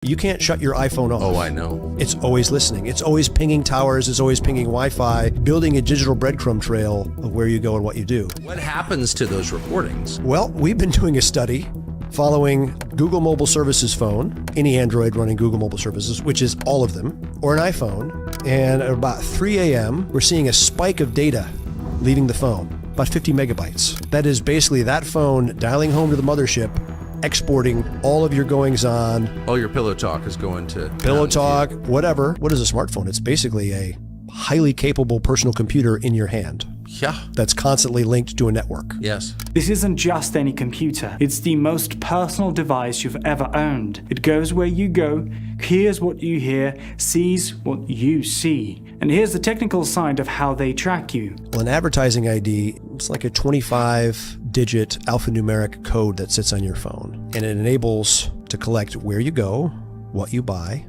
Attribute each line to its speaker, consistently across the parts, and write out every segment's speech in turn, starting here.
Speaker 1: You can't shut your iPhone off.
Speaker 2: Oh, I know.
Speaker 1: It's always listening. It's always pinging towers. It's always pinging Wi-Fi, building a digital breadcrumb trail of where you go and what you do.
Speaker 2: What happens to those recordings?
Speaker 1: Well, we've been doing a study following Google Mobile Services phone, any Android running Google Mobile Services, which is all of them, or an iPhone. And at about 3 a.m., we're seeing a spike of data leaving the phone, about 50 megabytes. That is basically that phone dialing home to the mothership, exporting all of your goings-on.
Speaker 2: All your pillow talk is going to...
Speaker 1: Pillow talk, whatever. What is a smartphone? It's basically a highly capable personal computer in your hand.
Speaker 2: Yeah.
Speaker 1: That's constantly linked to a network.
Speaker 2: Yes.
Speaker 3: This isn't just any computer. It's the most personal device you've ever owned. It goes where you go, hears what you hear, sees what you see. And here's the technical side of how they track you.
Speaker 1: Well, an advertising ID, it's like a 25-digit alphanumeric code that sits on your phone. And it enables to collect where you go, what you buy,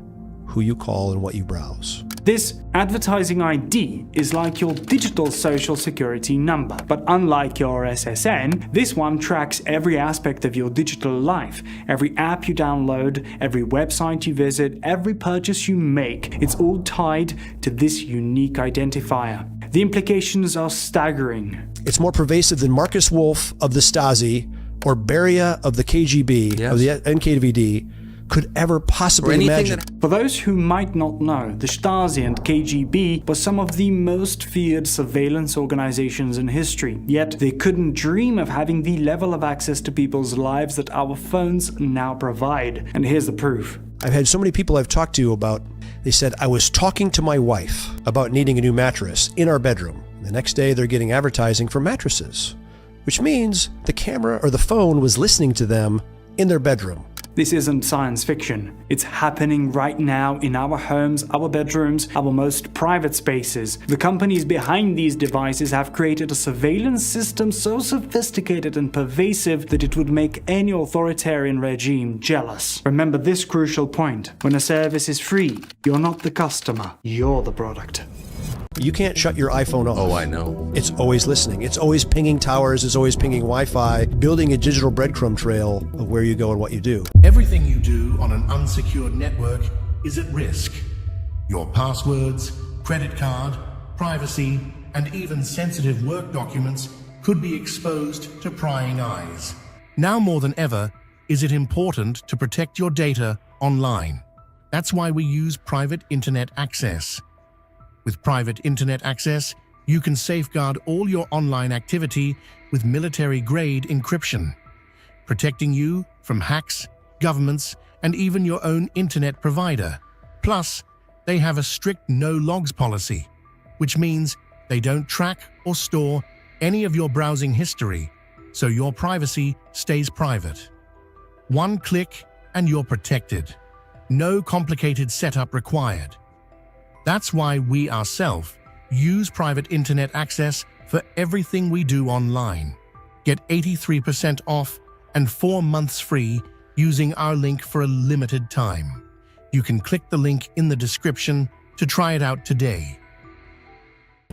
Speaker 1: who you call, and what you browse.
Speaker 3: This advertising ID is like your digital social security number, but unlike your SSN, this one tracks every aspect of your digital life, every app you download, every website you visit, every purchase you make. It's all tied to this unique identifier. The implications are staggering.
Speaker 1: It's more pervasive than Marcus Wolf of the Stasi or Beria of the KGB,
Speaker 2: Yes.
Speaker 1: of the NKVD, could ever possibly imagine.
Speaker 3: For those who might not know, the Stasi and KGB were some of the most feared surveillance organizations in history, yet they couldn't dream of having the level of access to people's lives that our phones now provide. And here's the proof.
Speaker 1: I've had so many people I've talked to about, they said, I was talking to my wife about needing a new mattress in our bedroom. The next day they're getting advertising for mattresses, which means the camera or the phone was listening to them in their bedroom.
Speaker 3: This isn't science fiction. It's happening right now in our homes, our bedrooms, our most private spaces. The companies behind these devices have created a surveillance system so sophisticated and pervasive that it would make any authoritarian regime jealous. Remember this crucial point. When a service is free, you're not the customer, you're the product.
Speaker 1: You can't shut your iPhone off.
Speaker 2: Oh, I know.
Speaker 1: It's always listening. It's always pinging towers. It's always pinging Wi-Fi, building a digital breadcrumb trail of where you go and what you do.
Speaker 4: Everything you do on an unsecured network is at risk. Your passwords, credit card, privacy, and even sensitive work documents could be exposed to prying eyes. Now more than ever, is it important to protect your data online. That's why we use private internet access. With private internet access, you can safeguard all your online activity with military-grade encryption, protecting you from hacks, governments, and even your own internet provider. Plus, they have a strict no-logs policy, which means they don't track or store any of your browsing history, so your privacy stays private. One click and you're protected. No complicated setup required. That's why we ourselves use private internet access for everything we do online. Get 83% off and 4 months free using our link for a limited time. You can click the link in the description to try it out today.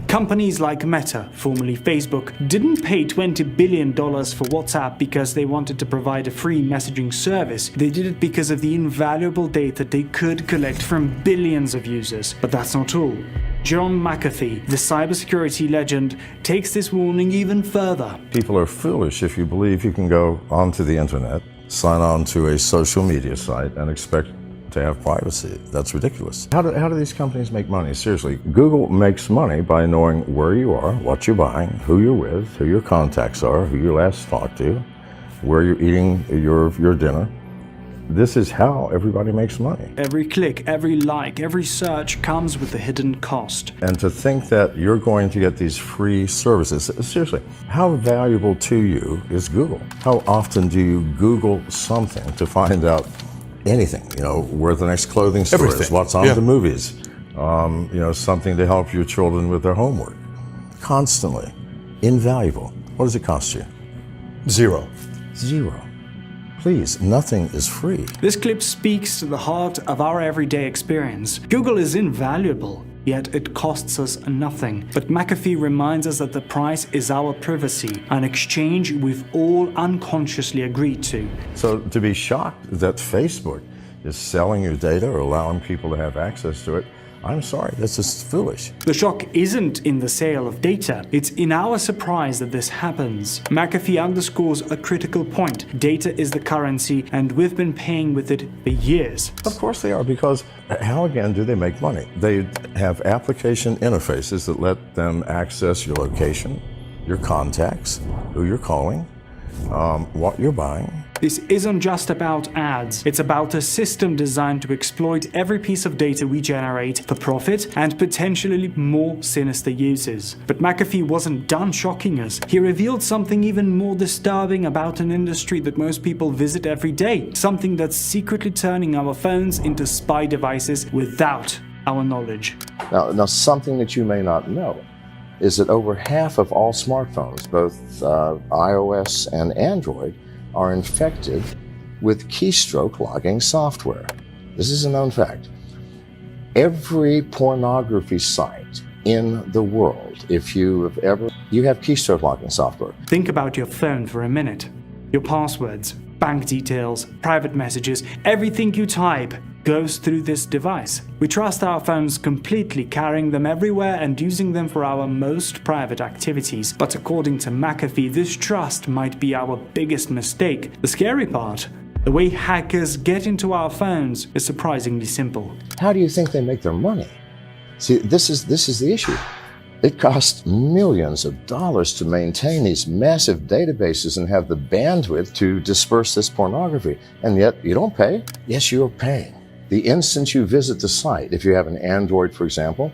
Speaker 3: Companies like Meta, formerly Facebook, didn't pay $20 billion for WhatsApp because they wanted to provide a free messaging service. They did it because of the invaluable data they could collect from billions of users. But that's not all. John McAfee, the cybersecurity legend, takes this warning even further.
Speaker 5: People are foolish if you believe you can go onto the internet, sign on to a social media site, and expect to have privacy. That's ridiculous. How do these companies make money? Seriously, Google makes money by knowing where you are, what you're buying, who you're with, who your contacts are, who you last talked to, where you're eating your dinner. This is how everybody makes money.
Speaker 3: Every click, every like, every search comes with a hidden cost.
Speaker 5: And to think that you're going to get these free services, seriously, how valuable to you is Google? How often do you Google something to find out anything, where the next clothing store is, what's on the movies, something to help your children with their homework. Constantly. Invaluable. What does it cost you?
Speaker 1: Zero.
Speaker 5: Please, nothing is free.
Speaker 3: This clip speaks to the heart of our everyday experience. Google is invaluable, yet it costs us nothing. But McAfee reminds us that the price is our privacy, an exchange we've all unconsciously agreed to.
Speaker 5: So to be shocked that Facebook is selling your data or allowing people to have access to it, I'm sorry, that's just foolish.
Speaker 3: The shock isn't in the sale of data, it's in our surprise that this happens. McAfee underscores a critical point. Data is the currency, and we've been paying with it for years.
Speaker 5: Of course they are, because how again do they make money? They have application interfaces that let them access your location, your contacts, who you're calling, what you're buying.
Speaker 3: This isn't just about ads, it's about a system designed to exploit every piece of data we generate for profit and potentially more sinister uses. But McAfee wasn't done shocking us. He revealed something even more disturbing about an industry that most people visit every day, something that's secretly turning our phones into spy devices without our knowledge.
Speaker 5: Now something that you may not know is that over half of all smartphones, both iOS and Android, are infected with keystroke logging software. This is a known fact. Every pornography site in the world, if you have keystroke logging software.
Speaker 3: Think about your phone for a minute. Your passwords, bank details, private messages, everything you type goes through this device. We trust our phones completely, carrying them everywhere and using them for our most private activities. But according to McAfee, this trust might be our biggest mistake. The scary part, the way hackers get into our phones is surprisingly simple.
Speaker 5: How do you think they make their money? See, this is the issue. It costs millions of dollars to maintain these massive databases and have the bandwidth to disperse this pornography. And yet you don't pay? Yes, you're paying. The instant you visit the site, if you have an Android, for example,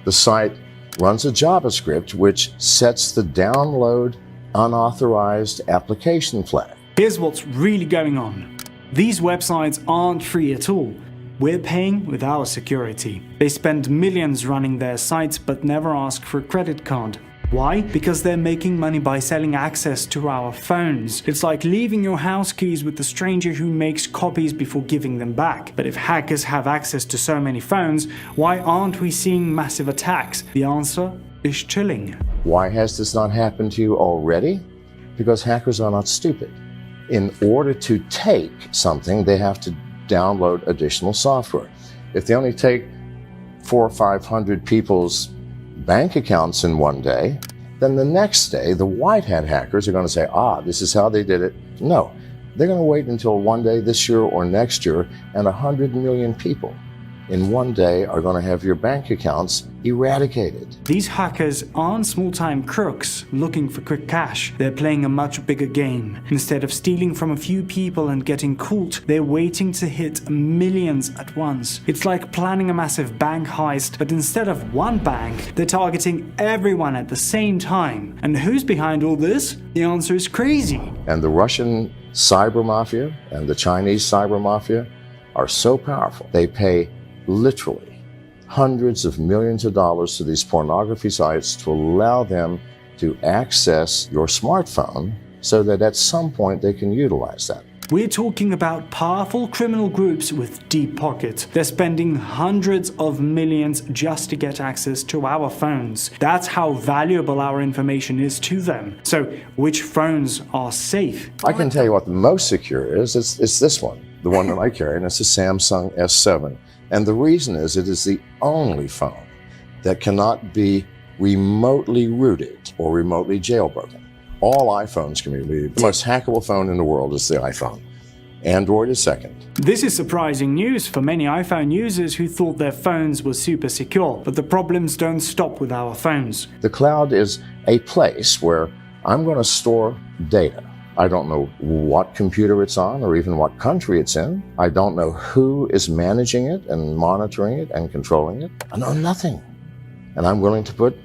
Speaker 5: the site runs a JavaScript which sets the download unauthorized application flag.
Speaker 3: Here's what's really going on. These websites aren't free at all. We're paying with our security. They spend millions running their sites but never ask for a credit card. Why? Because they're making money by selling access to our phones. It's like leaving your house keys with the stranger who makes copies before giving them back. But if hackers have access to so many phones, why aren't we seeing massive attacks? The answer is chilling.
Speaker 5: Why has this not happened to you already? Because hackers are not stupid. In order to take something, they have to download additional software. If they only take 400 or 500 people's bank accounts in one day, then the next day the white hat hackers are going to say, this is how they did it. No, they're going to wait until one day this year or next year, and 100 million people in one day are going to have your bank accounts eradicated.
Speaker 3: These hackers aren't small-time crooks looking for quick cash. They're playing a much bigger game. Instead of stealing from a few people and getting caught, they're waiting to hit millions at once. It's like planning a massive bank heist, but instead of one bank, they're targeting everyone at the same time. And who's behind all this? The answer is crazy.
Speaker 5: And the Russian cyber mafia and the Chinese cyber mafia are so powerful. They pay literally hundreds of millions of dollars to these pornography sites to allow them to access your smartphone so that at some point they can utilize that.
Speaker 3: We're talking about powerful criminal groups with deep pockets. They're spending hundreds of millions just to get access to our phones. That's how valuable our information is to them. So, which phones are safe?
Speaker 5: I can tell you what the most secure is. It's this one, the one that I carry, and it's a Samsung S7. And the reason is it is the only phone that cannot be remotely rooted or remotely jailbroken. All iPhones can be rooted. The most hackable phone in the world is the iPhone. Android is second.
Speaker 3: This is surprising news for many iPhone users who thought their phones were super secure, but the problems don't stop with our phones.
Speaker 5: The cloud is a place where I'm going to store data. I don't know what computer it's on or even what country it's in. I don't know who is managing it and monitoring it and controlling it. I know nothing. And I'm willing to put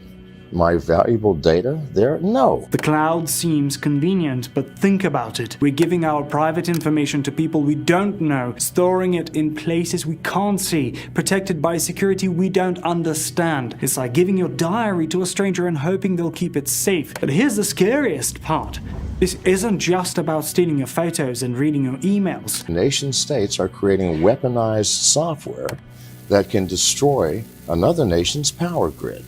Speaker 5: my valuable data there? No.
Speaker 3: The cloud seems convenient, but think about it. We're giving our private information to people we don't know, storing it in places we can't see, protected by security we don't understand. It's like giving your diary to a stranger and hoping they'll keep it safe. But here's the scariest part. This isn't just about stealing your photos and reading your emails.
Speaker 5: Nation states are creating weaponized software that can destroy another nation's power grid.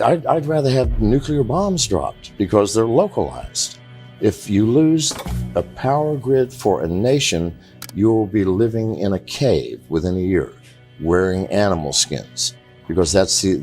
Speaker 5: I'd rather have nuclear bombs dropped because they're localized. If you lose a power grid for a nation, you will be living in a cave within a year, wearing animal skins, because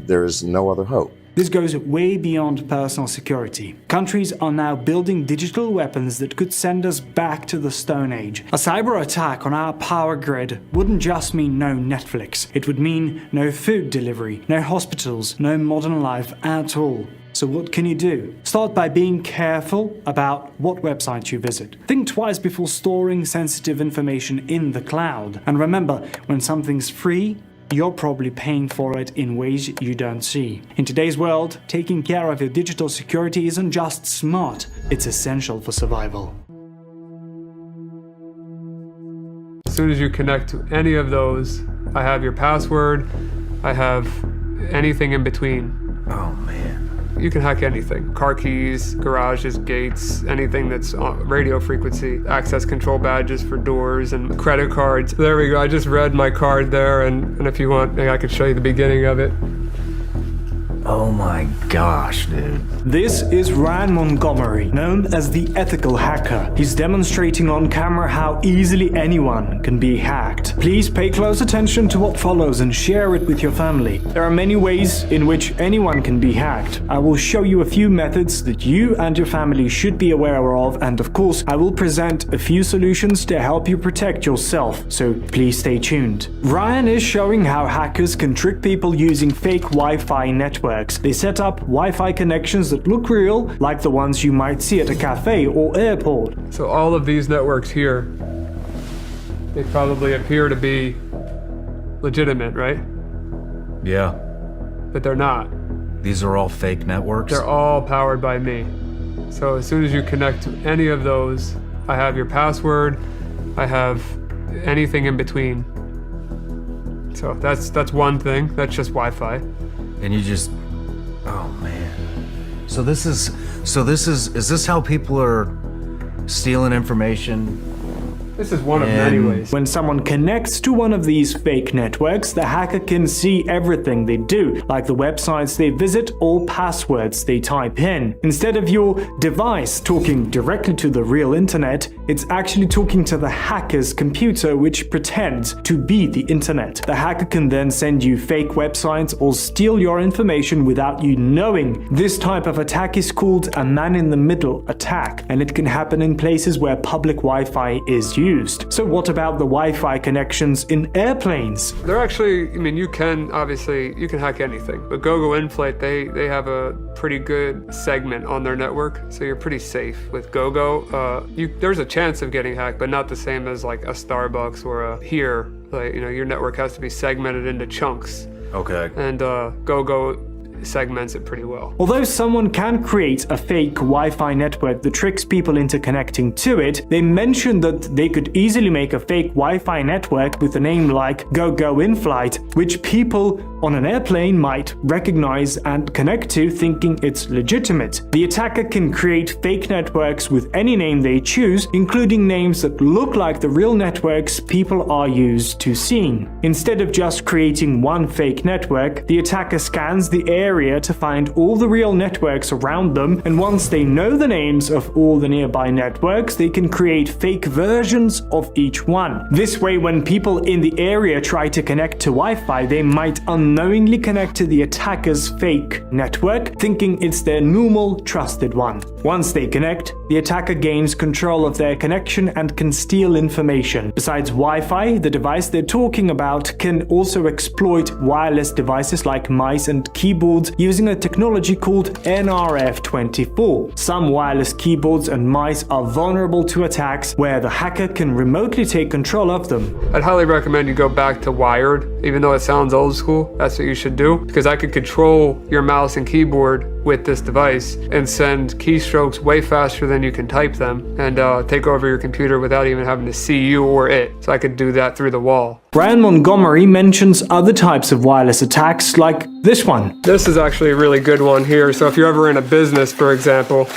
Speaker 5: there is no other hope.
Speaker 3: This goes way beyond personal security. Countries are now building digital weapons that could send us back to the Stone Age. A cyber attack on our power grid wouldn't just mean no Netflix. It would mean no food delivery, no hospitals, no modern life at all. So what can you do? Start by being careful about what websites you visit. Think twice before storing sensitive information in the cloud. And remember, when something's free, you're probably paying for it in ways you don't see. In today's world, taking care of your digital security isn't just smart, it's essential for survival.
Speaker 6: As soon as you connect to any of those, I have your password, I have anything in between.
Speaker 7: Oh man.
Speaker 6: You can hack anything. Car keys, garages, gates, anything that's on radio frequency, access control badges for doors and credit cards. There we go, I just read my card there, and if you want, I could show you the beginning of it.
Speaker 7: Oh my gosh, dude.
Speaker 3: This is Ryan Montgomery, known as the ethical hacker. He's demonstrating on camera how easily anyone can be hacked. Please pay close attention to what follows and share it with your family. There are many ways in which anyone can be hacked. I will show you a few methods that you and your family should be aware of, and of course, I will present a few solutions to help you protect yourself, so please stay tuned. Ryan is showing how hackers can trick people using fake Wi-Fi networks. They set up Wi-Fi connections that look real, like the ones you might see at a cafe or airport.
Speaker 6: So all of these networks here, they probably appear to be legitimate, right?
Speaker 7: Yeah.
Speaker 6: But they're not.
Speaker 7: These are all fake networks?
Speaker 6: They're all powered by me. So as soon as you connect to any of those, I have your password, I have anything in between. So that's one thing, that's just Wi-Fi.
Speaker 7: And you just, oh man. Is this how people are stealing information?
Speaker 6: This is one of many ways.
Speaker 3: When someone connects to one of these fake networks, the hacker can see everything they do, like the websites they visit or passwords they type in. Instead of your device talking directly to the real internet, it's actually talking to the hacker's computer, which pretends to be the internet. The hacker can then send you fake websites or steal your information without you knowing. This type of attack is called a man-in-the-middle attack, and it can happen in places where public Wi-Fi is used. So what about the Wi-Fi connections in airplanes?
Speaker 6: They're actually, you can hack anything. But GoGo Inflate, they have a pretty good segment on their network, so you're pretty safe with GoGo. There's a chance of getting hacked, but not the same as like a Starbucks or a here. Like, your network has to be segmented into chunks.
Speaker 7: Okay.
Speaker 6: And GoGo segments it pretty well.
Speaker 3: Although someone can create a fake Wi-Fi network that tricks people into connecting to it, they mentioned that they could easily make a fake Wi-Fi network with a name like GoGo Inflight, which people on an airplane might recognize and connect to, thinking it's legitimate. The attacker can create fake networks with any name they choose, including names that look like the real networks people are used to seeing. Instead of just creating one fake network, the attacker scans the area to find all the real networks around them, and once they know the names of all the nearby networks, they can create fake versions of each one. This way, when people in the area try to connect to Wi-Fi, they might unknowingly connect to the attacker's fake network, thinking it's their normal, trusted one. Once they connect, the attacker gains control of their connection and can steal information. Besides Wi-Fi, the device they're talking about can also exploit wireless devices like mice and keyboards using a technology called NRF24. Some wireless keyboards and mice are vulnerable to attacks where the hacker can remotely take control of them.
Speaker 6: I'd highly recommend you go back to wired, even though it sounds old school. That's what you should do, because I could control your mouse and keyboard with this device and send keystrokes way faster than you can type them, and take over your computer without even having to see you or it. So I could do that through the wall.
Speaker 3: Brian Montgomery mentions other types of wireless attacks like this one.
Speaker 6: This is actually a really good one here. So if you're ever in a business, for example,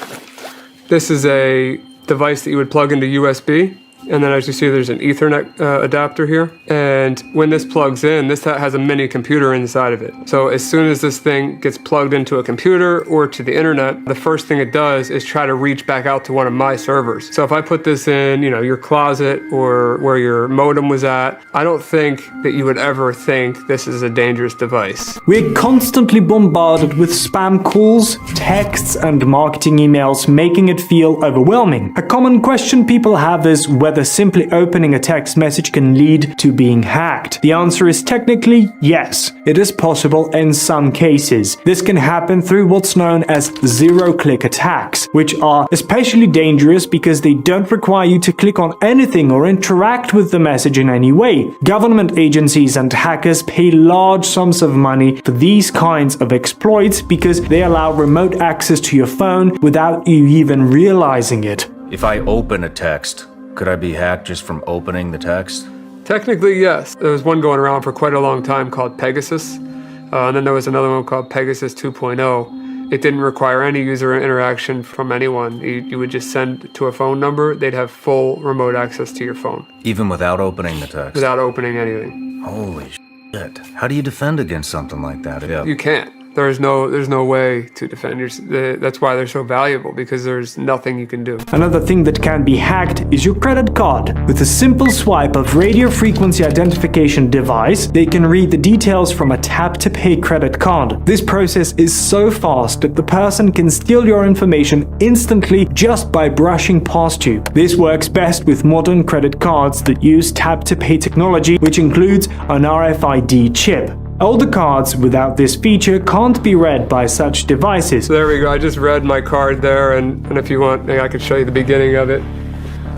Speaker 6: this is a device that you would plug into USB. and then as you see, there's an Ethernet adapter here. And when this plugs in, this has a mini computer inside of it. So as soon as this thing gets plugged into a computer or to the internet, the first thing it does is try to reach back out to one of my servers. So if I put this in, you know, your closet or where your modem was at, I don't think that you would ever think this is a dangerous device.
Speaker 3: We're constantly bombarded with spam calls, texts, and marketing emails, making it feel overwhelming. A common question people have is whether simply opening a text message can lead to being hacked. The answer is technically yes. It is possible in some cases. This can happen through what's known as zero-click attacks, which are especially dangerous because they don't require you to click on anything or interact with the message in any way. Government agencies and hackers pay large sums of money for these kinds of exploits because they allow remote access to your phone without you even realizing it.
Speaker 7: If I open a text, could I be hacked just from opening the text?
Speaker 6: Technically, yes. There was one going around for quite a long time called Pegasus. And then there was another one called Pegasus 2.0. It didn't require any user interaction from anyone. You would just send to a phone number. They'd have full remote access to your phone.
Speaker 7: Even without opening the text?
Speaker 6: Without opening anything.
Speaker 7: Holy shit. How do you defend against something like that?
Speaker 6: You can't. There's no way to defend yourself. That's why they're so valuable, because there's nothing you can do.
Speaker 3: Another thing that can be hacked is your credit card. With a simple swipe of radio frequency identification device, they can read the details from a tap-to-pay credit card. This process is so fast that the person can steal your information instantly just by brushing past you. This works best with modern credit cards that use tap-to-pay technology, which includes an RFID chip. Older cards without this feature can't be read by such devices.
Speaker 6: So there we go. I just read my card there, and if you want, I could show you the beginning of it.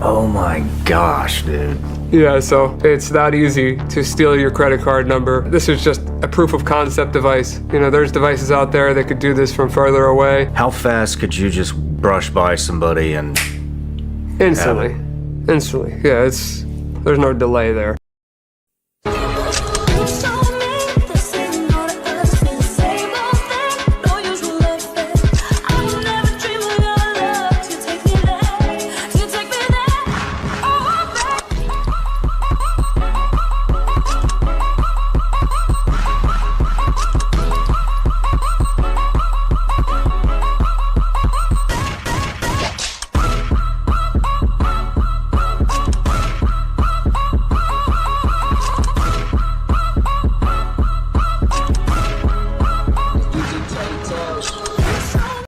Speaker 7: Oh my gosh, dude.
Speaker 6: Yeah, so it's that easy to steal your credit card number. This is just a proof of concept device. You know, there's devices out there that could do this from further away.
Speaker 7: How fast could you just brush by somebody and...
Speaker 6: Instantly. Instantly. Yeah, there's no delay there.